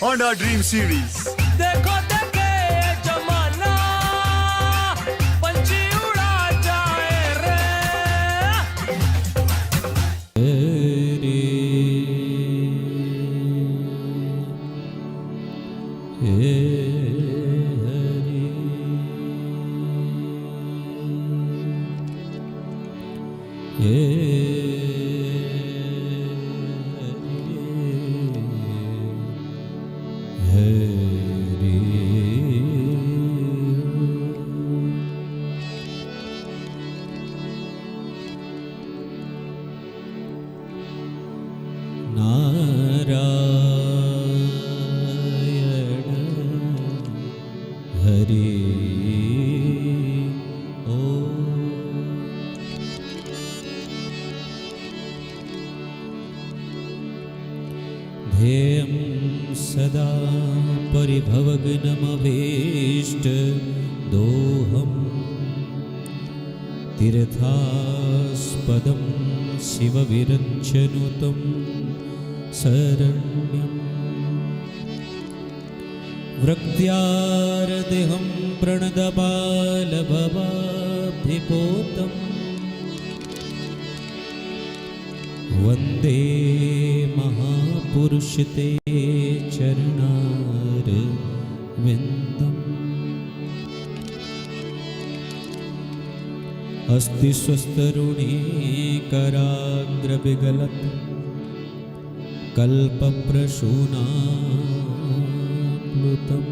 Honda Dream Series. देखो देखे जमाना पंछी उड़ा जाए रे। ध्येयं सदा परिभवग्नमभीष्ट दोहं तीर्थास्पदं शिवविरञ्चनुतं शरण्यं वृक्त्यारदेहं प्रणदबालभवाभिपोतं वन्दे महापुरुष ते चरणारविन्दम्। अस्ति स्वस्तरुणी कराग्रविगलत् कल्पप्रसूनाप्लुतम्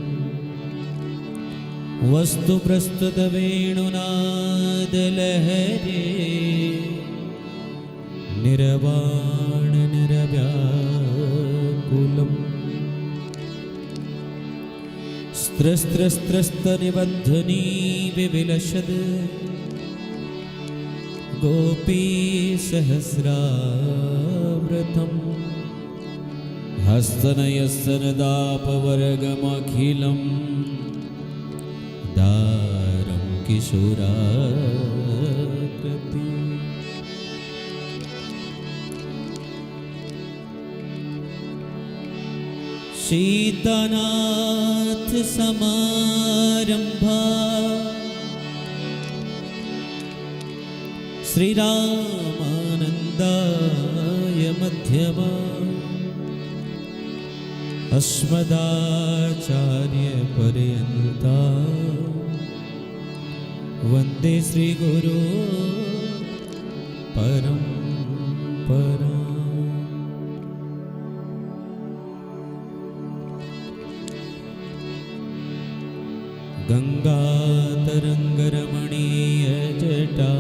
वस्तु प्रस्तुतवेणुनादलहरे निरवाण निरव्याकुलम् स्त्रस्त्रस्त्रस्तनिबद्धनी विविलसद् गोपीसहस्रावृतम् हस्तनयस्तनदापवर्गमखिलं दारं किशोराकृति सीतानाथ समारंभा श्रीरामानन्दाय मध्यमा अस्मदाचार्य पर्यन्ता वन्दे श्रीगुरो परम्परा। गंगातरंगरमणीय जटाकलापम्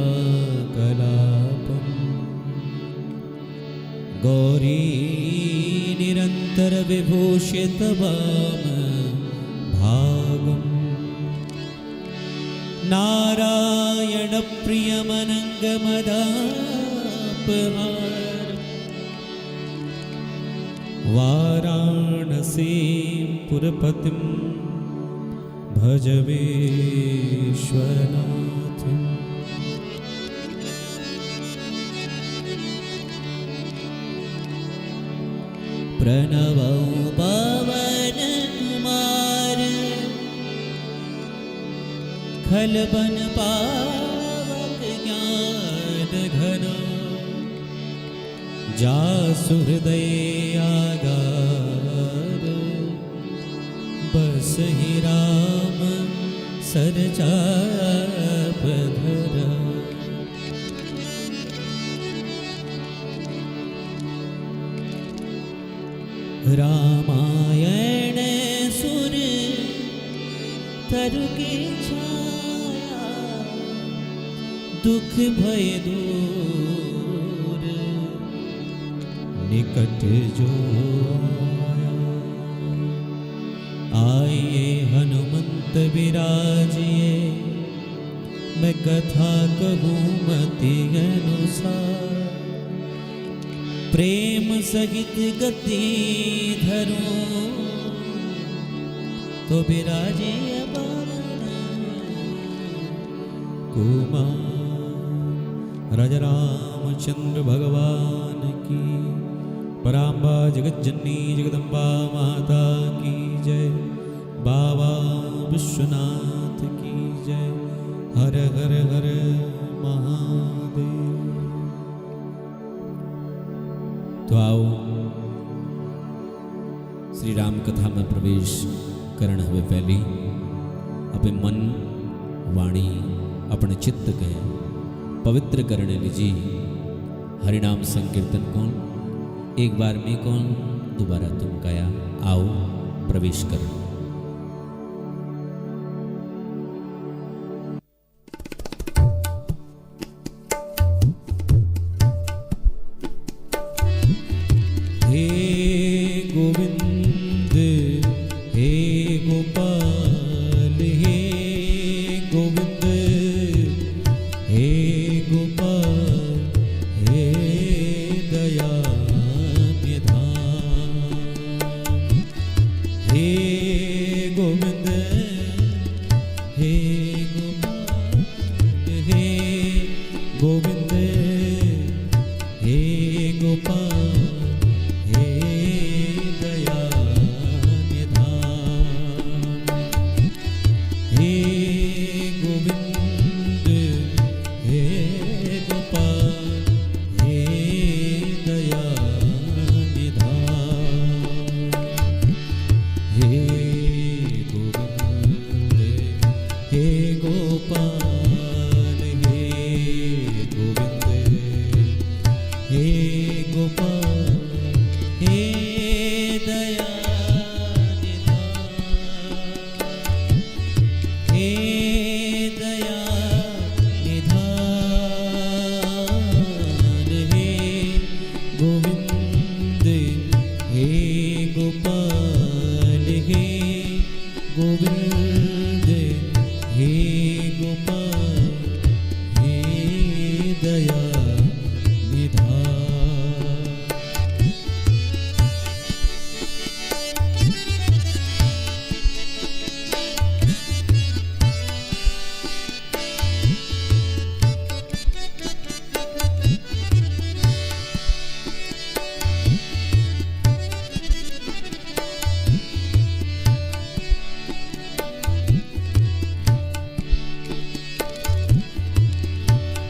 गौरी निरंतर विभूषित वाम भागम् नारायण प्रियमनंगमदापहार वाराणसी पुरपतिम् भज विश्वनाथ। प्रणव पवन कुमार खलबन पावक ज्ञान घन जासु हृदय आगार बस ही राम सरचापधर। रामायण सुर तरु की छाया दुख भय दूर निकट जो आइए हनुमंत विराजिए मैं कथा कहूँ मति अनुसार प्रेम सहित गति धरो तो विराजे कुमार। राजा रामचंद्र भगवान की, पराम्बा जगज्जननी जगदम्बा माता की। श्री राम कथा में प्रवेश करण हवे पहली अपने मन वाणी अपने चित्त के पवित्र करने लीजी हरिनाम संकीर्तन कौन एक बार मैं कौन दोबारा तुम कया आओ प्रवेश करो।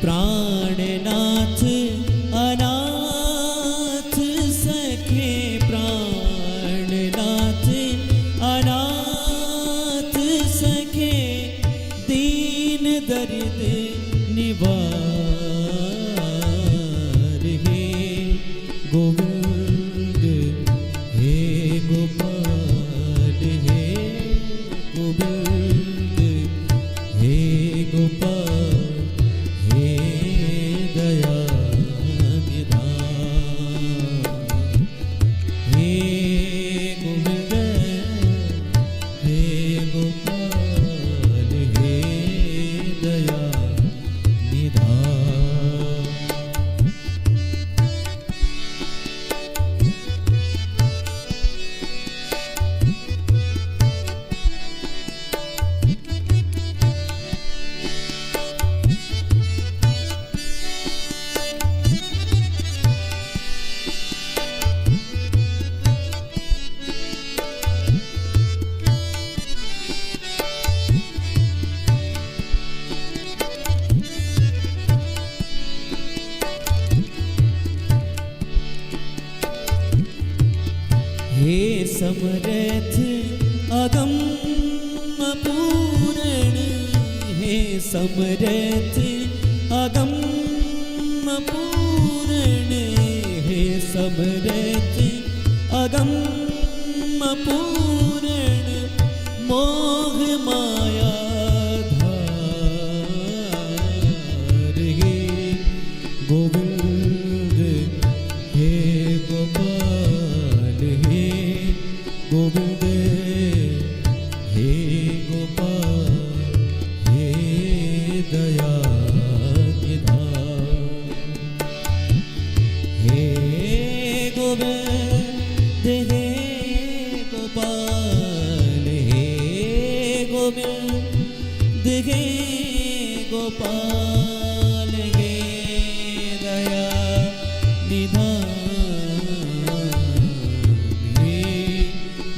प्राणनाथ अनाथ सखे प्राणनाथ अनाथ सखे दीन दर्द निवार हे गोविंद हे गोपाल हे गोविंद हे गोपाल हे समरथ अगम पूरण हे समरथ अगम पूरण हे समरथ अगम पूरण मोह माया धार हे गोविंद हे गोपाल हे गोविंद हे गोपाल हे दया निधान हे गोविंद हे गोपाल हे गोविंद हे गोपाल हे दया निधान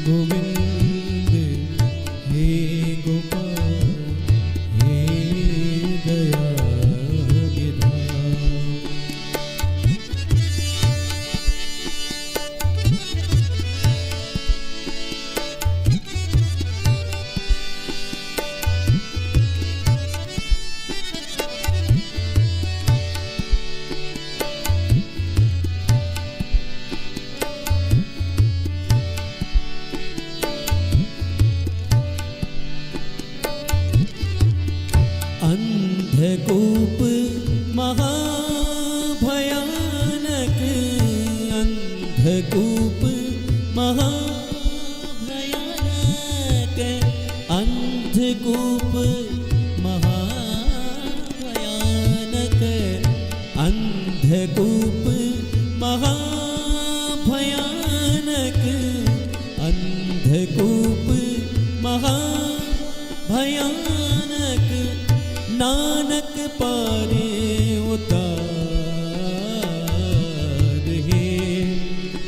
गोविंद हे गोपाल हे दया निधान। अंधकूप महाभयानक, अंधकूप महाभयानक, अंधकूप महाभयानक, अंधकूप महाभयानक, अंधकूप महाभयानक, नानक पारे उतार। हे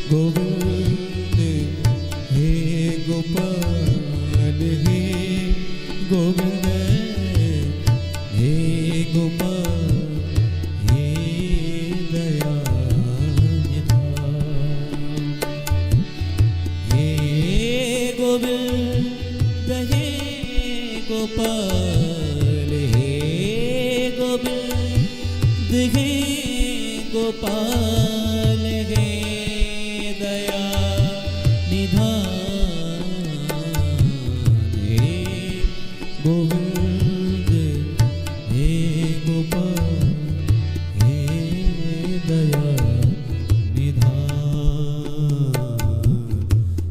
गोविंद हे गोपाल, हे गोविंद हे गोपाल, हे दयानिधान। हे गोविंद हे गोपाल, हे गोविंद हे गोपाल, हे दया निधान। हे गोविंद हे गोपाल, हे दया निधान,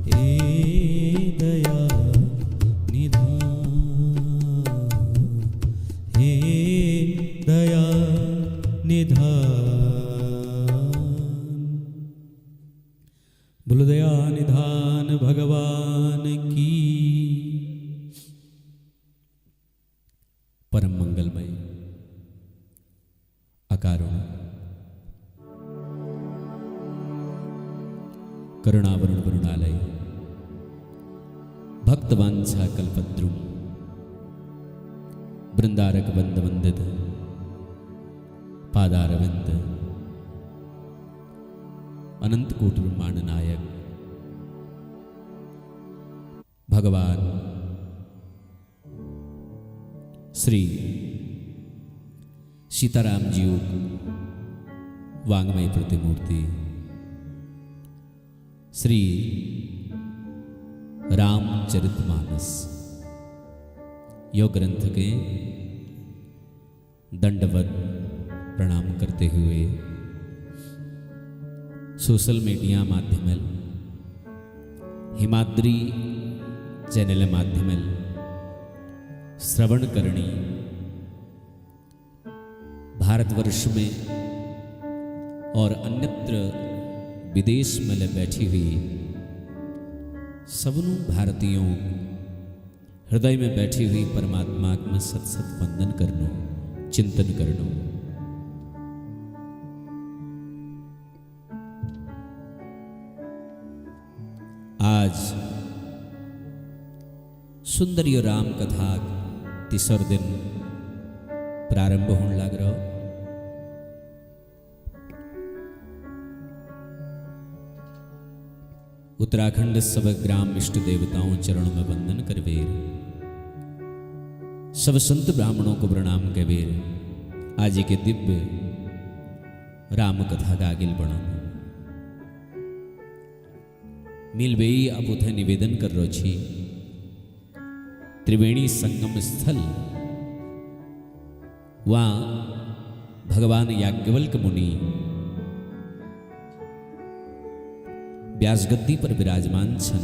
हे दया निधान, हे दया निधान। बोलो दया निधान भगवान की। परम मंगलमय अकारुण करुणावरुण वरुणालय भक्तवांछा कल्पद्रुम बृंदारक बंद वंदित पादारविंद अनंत कोटि ब्रह्मांड नायक भगवान श्री सीताराम जी वांगमय प्रतिमूर्ति श्री रामचरितमानस योग ग्रंथ के दंडवत प्रणाम करते हुए सोशल मीडिया माध्यम हिमाद्री चैनल माध्यम श्रवण करणी भारतवर्ष में और अन्यत्र विदेश में बैठी हुई सबनों भारतीयों हृदय में बैठी हुई परमात्मा में सत सत वंदन करनो चिंतन करनो। आज सुंदरी और राम कथा तीसर दिन प्रारंभ होने लग रहा। उत्तराखंड सब ग्राम इष्ट देवताओं चरणों में वंदन करवेर, सब संत ब्राह्मणों को प्रणाम करेर। आज के दिव्य राम कथा का आगिल बढ़ो मिलबेई अब उथे निवेदन कर रो छी। त्रिवेणी संगम स्थल वहाँ भगवान याज्ञवल्क मुनि व्यासगद्दी पर विराजमान छन।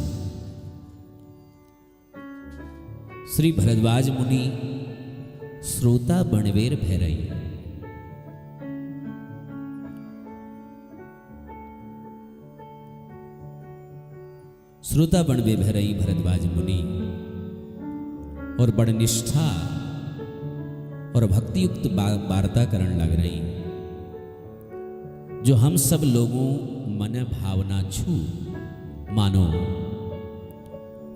श्री भरद्वाज मुनि श्रोता बणवेर भैरई। श्रोता बणवे भैरई भरद्वाज मुनि और बड़ निष्ठा और भक्तियुक्त वार्ता करण लग रही, जो हम सब लोगों मन भावना छू मानो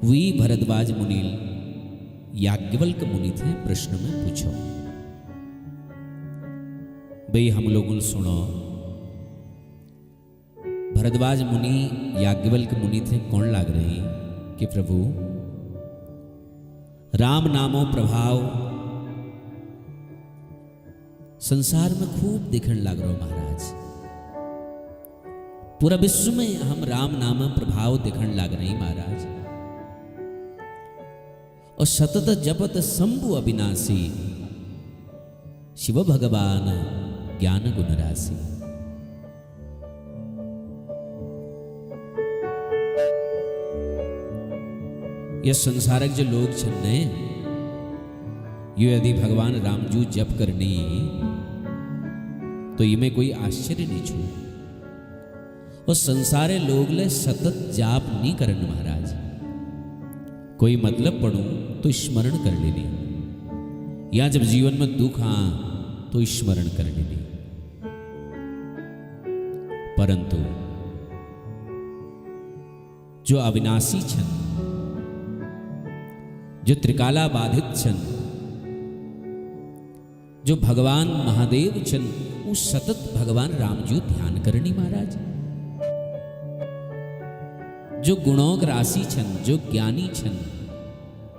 वी भरद्वाज मुनि याज्ञवल्क मुनि थे। प्रश्न में पूछो भाई हम लोगों सुनो, भरद्वाज मुनि याज्ञवल्क मुनि थे कौन लाग रही कि प्रभु राम नामो प्रभाव संसार में खूब दिखने लग रहा महाराज। पूरा विश्व में हम राम नाम प्रभाव दिखने लग रही महाराज। और सतत जपत शंभु अविनाशी, शिव भगवान ज्ञान गुण राशि। ये संसारक जो लोग छे यो यदि भगवान रामजू जप करनी तो इमें कोई आश्चर्य नहीं छू। और संसारे लोग ले सतत जाप नहीं करन महाराज। कोई मतलब पढ़ू तो स्मरण कर लेनी, या जब जीवन में दुख आ तो स्मरण कर लेनी। परंतु जो अविनाशी छन, जो त्रिकाला बाधित छन, जो भगवान महादेव छन, वो सतत भगवान रामजू ध्यान करनी महाराज। जो गुणों की राशि छन, जो ज्ञानी छन,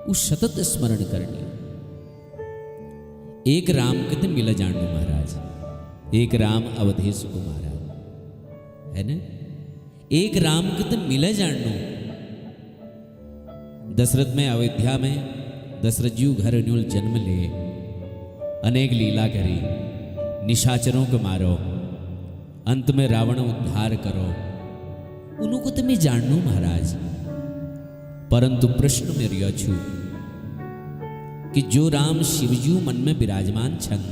वो सतत स्मरण करनी। एक राम कित मिल जानू महाराज, एक राम अवधेश को महाराज है ना। एक राम कित मिल जानू। दशरथ में अयोध्या में दशरथ जी घर न्यूल जन्म ले, अनेक लीला करी, निशाचरों को मारो, अंत में रावण उद्धार करो, उनको तो मैं जानू महाराज। परंतु प्रश्न में रियो छू कि जो राम शिवजू मन में विराजमान छन,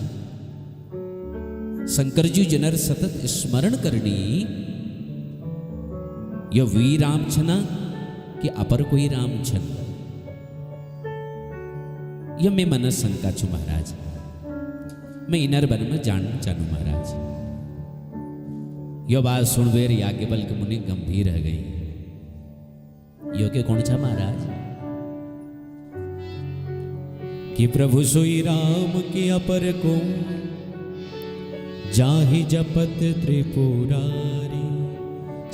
शंकरजू जनर सतत स्मरण करनी, यो वी राम छना कि अपर कोई राम छन, यह मैं मन शंका छू महाराज। मैं इनर बन में जानना चाहूं महाराज। यो बात सुनवेर याज्ञवल्क्य मुनि गंभीर रह गई। यो के कौन छा महाराज कि प्रभु सोई राम के अपर को जाहि जपत त्रिपुरारी,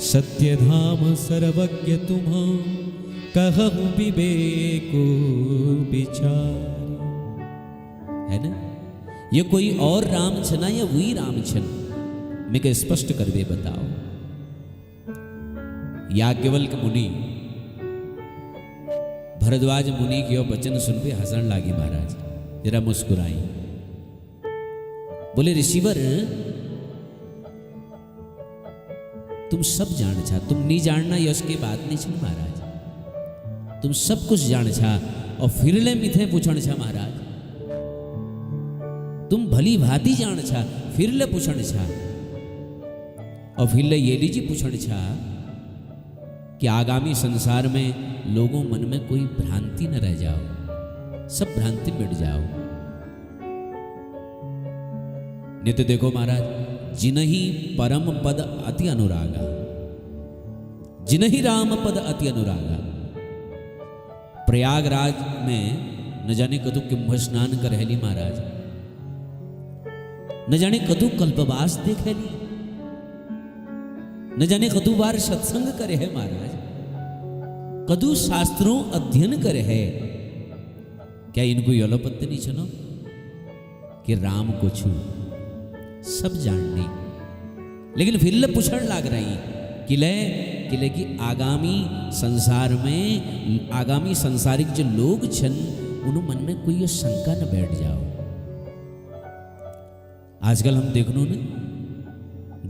सत्य धाम सर्वज्ञ तुम्हा कहु विवेको विचार। है ना, ये कोई और राम छना या वही राम छन? मैं के स्पष्ट कर दे बताओ। याज्ञवल्क्य मुनि भरद्वाज मुनि के वचन सुन पे हंसन लागी महाराज, जरा मुस्कुराई। बोले ऋषिवर तुम सब जान छा, तुम नहीं जानना यश के बात नहीं छन महाराज। तुम सब कुछ जान छा और फिर ले मिथे पूछण छा महाराज। तुम भली भांति जान छा फिर ले पूछण छा, और फिर ले ये लीजिए पूछण छा कि आगामी संसार में लोगों मन में कोई भ्रांति न रह जाओ, सब भ्रांति मिट जाओ। नित्य देखो महाराज, जिनहि परम पद अति अनुरागा, जिनहि राम पद अति अनुरागा। प्रयागराज में न जाने कदू किम्भ स्नान कर रहली महाराज, न जाने कदू कल्पवास देख ली, न जाने कदू बार सत्संग करे है महाराज, कदू शास्त्रों अध्ययन करे है। क्या इनको यलोपत्य नहीं चलो कि राम को छू सब जाननी, लेकिन फिर ले पूछण लाग रही किले की आगामी संसार में, आगामी संसारिक जो लोग छन उन मन में कोई ये शंका न बैठ जाओ। आजकल हम देखनो न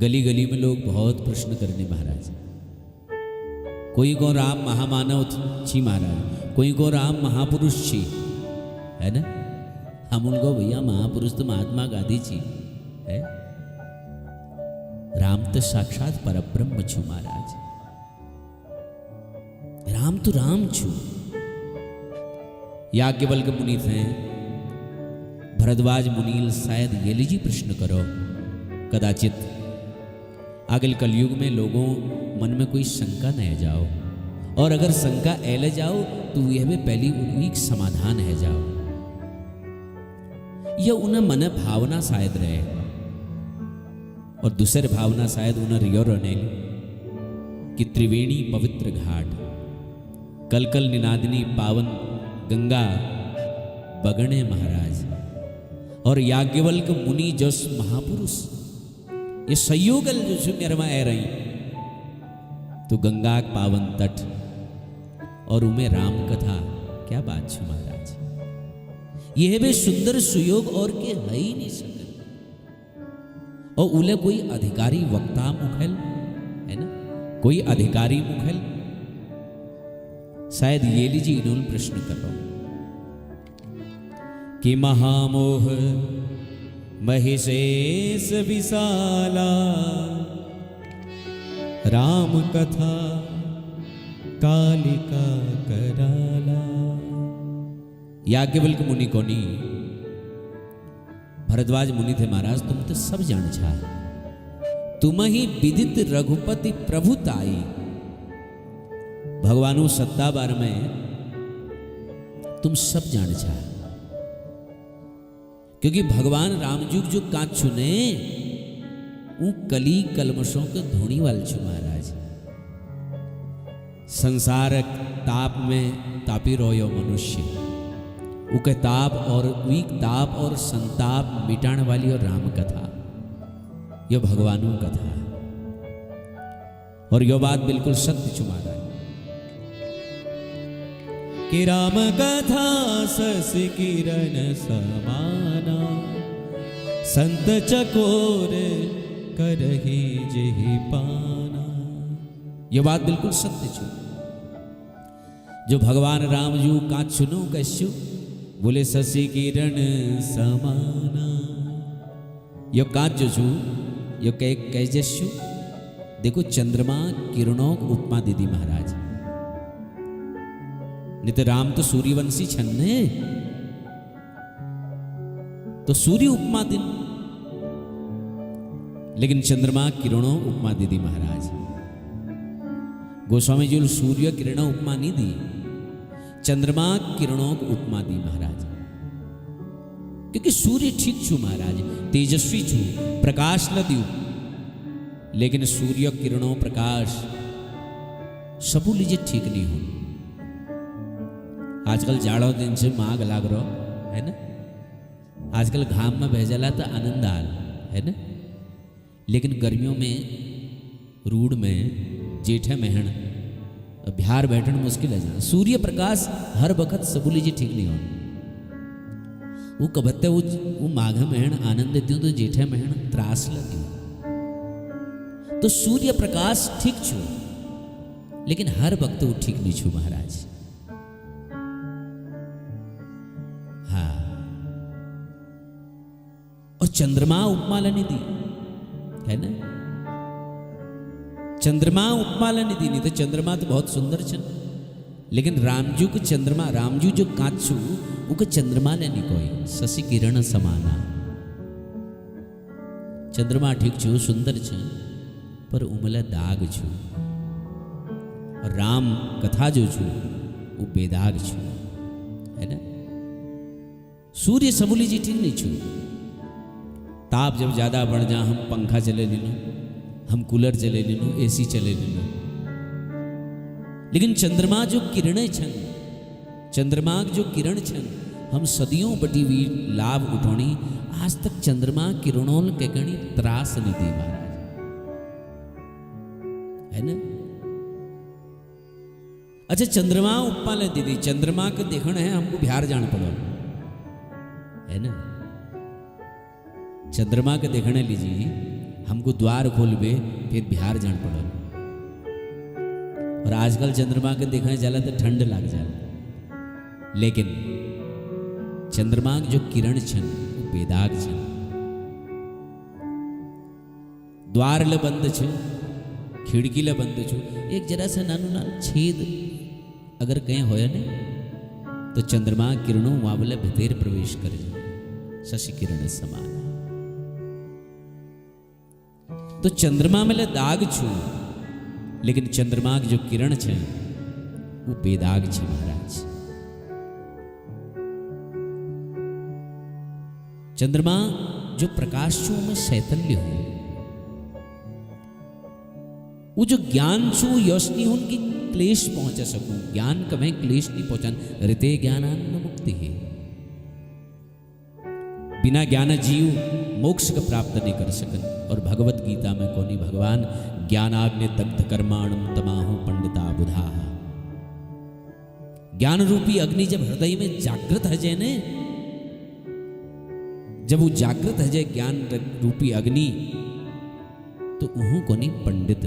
गली गली में लोग बहुत प्रश्न करने महाराज। कोई को राम महामानव छी महाराज, कोई को राम महापुरुष छी, है ना। हम उनको भैया महापुरुष तो महात्मा गांधी छी है, राम तो साक्षात परब्रह्म छू महाराज। राम तो राम छू। याज्ञवल्क्य मुनि थे, भरद्वाज मुनील शायद ये लीजिए प्रश्न करो, कदाचित आगे कलयुग में लोगों मन में कोई शंका न जाओ, और अगर शंका ऐले जाओ तो यह भी पहली एक समाधान है जाओ। यह उन्हें मन भावना शायद रहे, और दूसरे भावना शायद उन्हें रियो रहने कि त्रिवेणी पवित्र घाट, कल कल निनादिनी पावन गंगा बगणे महाराज, और याज्ञवल्क्य मुनि जस महापुरुष ये संयोगल जो मेरे में आ रही, तो गंगा पावन तट और उमें राम कथा, क्या बात है महाराज। यह भी सुंदर सुयोग और के है ही नहीं सकते। और उले कोई अधिकारी वक्ता मुखेल है ना, कोई अधिकारी मुखेल, शायद ये लीजिए इन्होंने प्रश्न कर रहा हूं कि महामोह महिषेश विशाला राम कथा कालिका कराला। याज्ञवल्क्य मुनि कोनी, भरद्वाज मुनि थे महाराज, तुम तो सब जान छा, तुम ही विदित रघुपति प्रभुताई। भगवानु सत्ता बार में तुम सब जान छा, क्योंकि भगवान रामजुग जो कांच चुने वो कली कलमशों के धोनी वाल छु महाराज। संसार ताप में तापी रोयो मनुष्य, उके ताप और वीक ताप और संताप मिटाने वाली और राम कथा, यह भगवानु कथा। और यह बात बिल्कुल सत्य छु महाराज कि राम कथा शशि किरण समाना, संत चकोर करहि जेहि पाना। यह बात बिल्कुल सत्य छु। जो भगवान राम जू कांच सुनो कश्यु बोले शशि किरण समाना। यो कांच जो छु यो कैजस्यु, देखो चंद्रमा किरणों उपमा दीदी महाराज। नहीं तो राम तो सूर्यवंशी छन ने, तो सूर्य उपमा दिन, लेकिन चंद्रमा किरणों उपमा दीदी महाराज। गोस्वामी जी सूर्य किरणों उपमा नहीं दी, चंद्रमा किरणों को उपमा दी महाराज। क्योंकि सूर्य ठीक छु महाराज, तेजस्वी छु, प्रकाश न दियो, लेकिन सूर्य किरणों प्रकाश सबू लीजिए ठीक नहीं हो। आजकल जाड़ो दिन से माग लाग रो है ना, आजकल घाम में भेजला तो आनंद आल है ना, लेकिन गर्मियों में रूड में जेठे महण बिहार बैठन मुश्किल है जाना। सूर्य प्रकाश हर वक्त सबूली जी ठीक नहीं हो। वो कबत्ते वो माघ महण आनंद देती हूँ तो जेठे महण त्रास लगी। तो सूर्य प्रकाश ठीक छू, लेकिन हर वक्त वो ठीक नहीं छू महाराज। हाँ, और चंद्रमा उपमाला नहीं दी है ना, चंद्रमा उपमाला नहीं दी। नहीं तो चंद्रमा तो बहुत सुंदर छन, लेकिन रामजू को चंद्रमा, रामजू जो कांचू वो के चंद्रमा ने नहीं कोई शशि किरण समाना। चंद्रमा ठीक छू, सुंदर छ, पर उमले दाग छू। और राम कथा जो छू वो बेदाग छू है ना। सूर्य सबूली जी ठीक नहीं छू। ताप जब ज्यादा बढ़ जा, हम पंखा चले ले लूं, हम कूलर चले ले लूं, एसी चले ले लूं, लेकिन चंद्रमा जो किरणें छन, चंद्रमा जो किरण छन, हम सदियों बटी हुई लाभ उठौनी, आज तक चंद्रमा किरणों के गणी त्रास नहीं दी महाराज है ना। अच्छा, चंद्रमा उपमा ले दीदी, चंद्रमा के देखना है हमको बिहार जाना पड़ो है ना। चंद्रमा के देखने लीजिए हमको द्वार खोलबे फिर बिहार जान पड़ो। और आजकल चंद्रमा के देखने जाला तो ठंड लग जाला, लेकिन चंद्रमा जो किरण छन वो बेदाग छन। द्वार ले बंद छ, खिड़की ले बंद छ, एक जरा सा नानू ना छेद अगर कहीं होया ने तो चंद्रमा किरणों वहां वाले भीतर प्रवेश करे, शशि किरण समान। तो चंद्रमा में दाग छू, लेकिन चंद्रमा की जो किरण छे वो बेदाग छे महाराज। चंद्रमा जो प्रकाश छू में शैतल्य हो, वो जो ज्ञान छू योशनी हो उनकी क्लेश पहुंचा सकूं, ज्ञान कभी क्लेश नहीं पहुंचान। ऋते ज्ञानान्न मुक्ति है, बिना ज्ञान जीव मोक्ष का प्राप्त नहीं कर सकन। और भगवत गीता में कोनी भगवान ज्ञानाग्नि दग्ध कर्माणम तमाहु पंडिता बुधा। ज्ञान रूपी अग्नि जब हृदय में जागृत है जाए जब वो जागृत है जाए ज्ञान रूपी अग्नि, હું કોની પંડિત.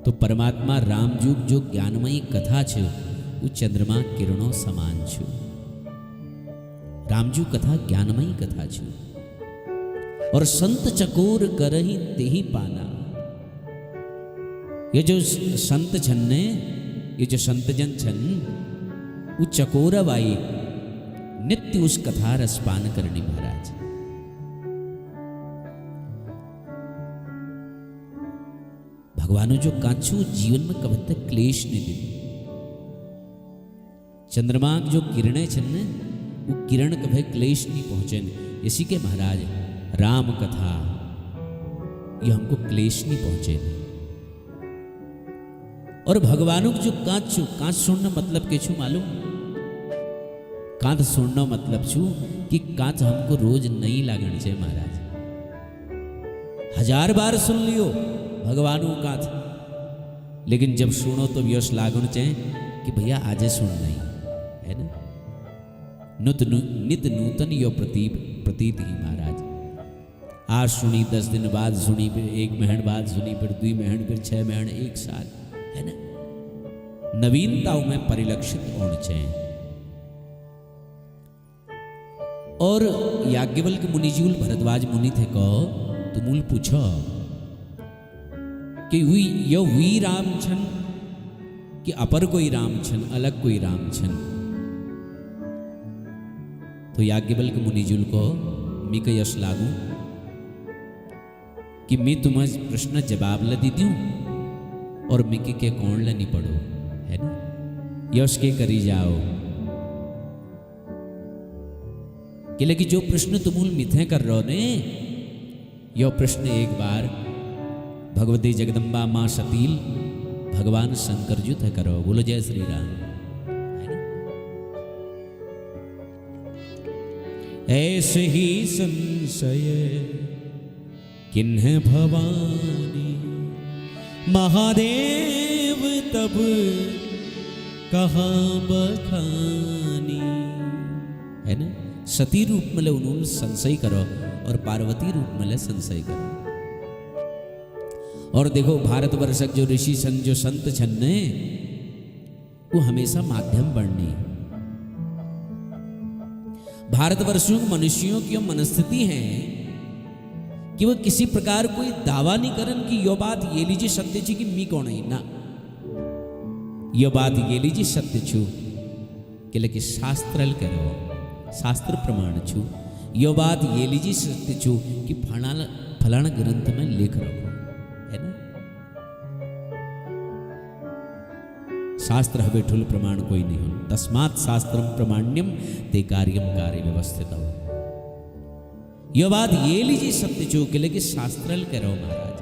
તો પરમાત્મા રામજુગ જો જ્ઞાનમયી કથા છે હું ચંદ્રમા કિરણો સમાન છું. रामजू कथा ज्ञानमयी कथा छू. और संत चकोर करही तेही पाना. ये जो संत छन ने, ये जो संत जन छन, वो चकोरवाई नित्य उस कथा रसपान करनी महाराज. भगवान जो कांचू जीवन में कभी तक क्लेश नहीं दी. चंद्रमा जो किरणें छन ने वो किरण कभी क्लेश नहीं पहुंचे. इसी के महाराज राम कथा ये हमको क्लेश नहीं पहुंचे. और भगवानों को जो कांच सुनना मतलब के छू मालूम. कांत सुनना मतलब छू कि कांच हमको रोज नहीं लागण चाहिए महाराज. 1000 बार सुन लियो भगवानों कांच, लेकिन जब सुनो तो व्यस लागण चाहिए कि भैया आज सुन नहीं है ना. नित नूतन यो प्रतीत ही महाराज. आज सुनी 10 दिन बाद सुनी, फिर 1 महीने बाद सुनी, फिर 2 महीने, फिर 6 महीने, 1 साल, है ना. नवीनताओं में परिलक्षित होने चाहिए. और याज्ञवल्क्य मुनि जी भरद्वाज मुनि थे कहो तो मूल पूछो कि यो वी राम छन कि अपर कोई राम छन, अलग कोई राम छन. तो याज्ञवल्क्य मुनिजुल को मी का यश लागू कि मैं तुम्हें प्रश्न जवाब ला दी दूं और मी के कौन ला नहीं पढ़ो, है ना. यश के करी जाओ कि लेकिन जो प्रश्न तुम मिथे कर रहो ने, यो प्रश्न एक बार भगवती जगदम्बा माँ सतील भगवान शंकर जी थे करो. बोलो जय श्री राम. ऐसे ही संशय किन्ह भवानी महादेव तब कहाँ बखानी, है ना. सती रूप में ले उन्होंने संशय करो और पार्वती रूप में ले संशय करो. और देखो भारतवर्ष जो ऋषि सन जो संत छन्ने वो हमेशा माध्यम बढ़नी. भारतवर्षों मनुष्यों की मनस्थिति है कि वह किसी प्रकार कोई दावा नहीं करन कि यो बात ये लीजिए सत्य छी कि मी कौन है ना. यो बात ये लीजिए सत्य छू कि लेकिन शास्त्रल करो, शास्त्र प्रमाण छू. यो बात ये लीजिए सत्य छू कि फलाना ग्रंथ में लिख रखो, है ना. शास्त्र हवे ठुल प्रमाण कोई नहीं हो. तस्मात् शास्त्रम प्रमाण्यम ते कार्यम कार्य व्यवस्थित हो. यह बात ये लीजिए सत्य चूक लेकिन शास्त्रल करो महाराज.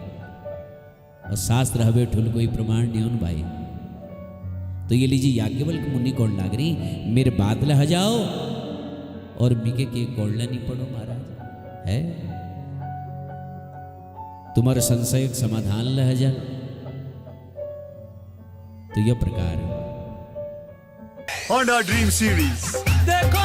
और शास्त्र हवे ठुल कोई प्रमाण नहीं हो भाई. तो ये लीजिए याज्ञवल्क्य मुनि कौन लाग रही मेरे बात लह जाओ और मिके के कौन नहीं पढ़ो महाराज, है. तुम्हारे संशय समाधान लह जा. तो यह प्रकार Honda Dream Series. देखो